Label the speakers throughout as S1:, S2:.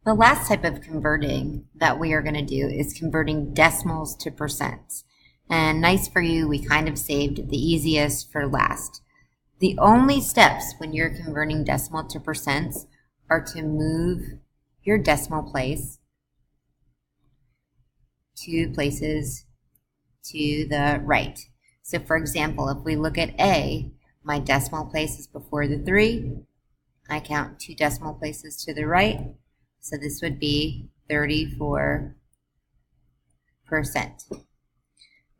S1: The last type of converting that we are going to do is converting decimals to percents. And nice for you, we kind of saved the easiest for last. The only steps when you're converting decimal to percents are to move your decimal place 2 places to the right. So for example, if we look at A, my decimal place is before the 3. I count 2 decimal places to the right. So this would be 34%.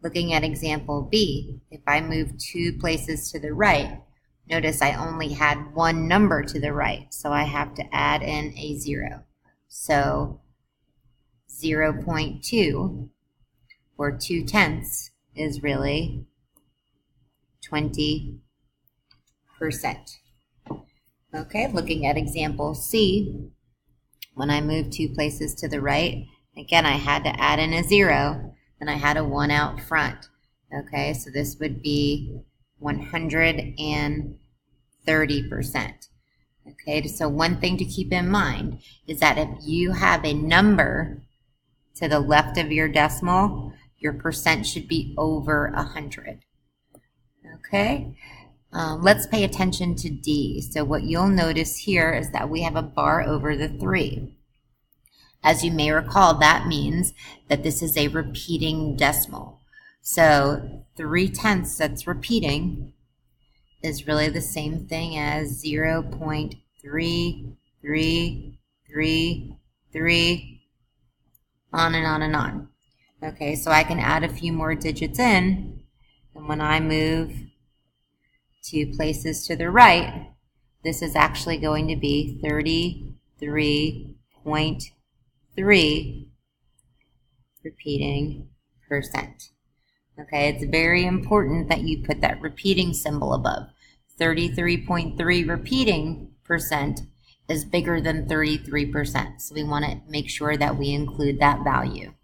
S1: Looking at example B, if I move 2 places to the right, notice I only had 1 number to the right, so I have to add in a 0. So 0.2 or 2/10 is really 20%. Okay, looking at example C, when I moved 2 places to the right, again, I had to add in a 0, and I had a 1 out front. Okay, so this would be 130%. Okay, so one thing to keep in mind is that if you have a number to the left of your decimal, your percent should be over 100. Okay, let's pay attention to D. So what you'll notice here is that we have a bar over the 3. As you may recall, that means that this is a repeating decimal. So 3/10 that's repeating is really the same thing as 0.3333, on and on and on. Okay, so I can add a few more digits in, and when I move 2 places to the right, this is actually going to be 33.3 repeating percent. Okay, it's very important that you put that repeating symbol above. 33.3 repeating percent is bigger than 33%. So we want to make sure that we include that value.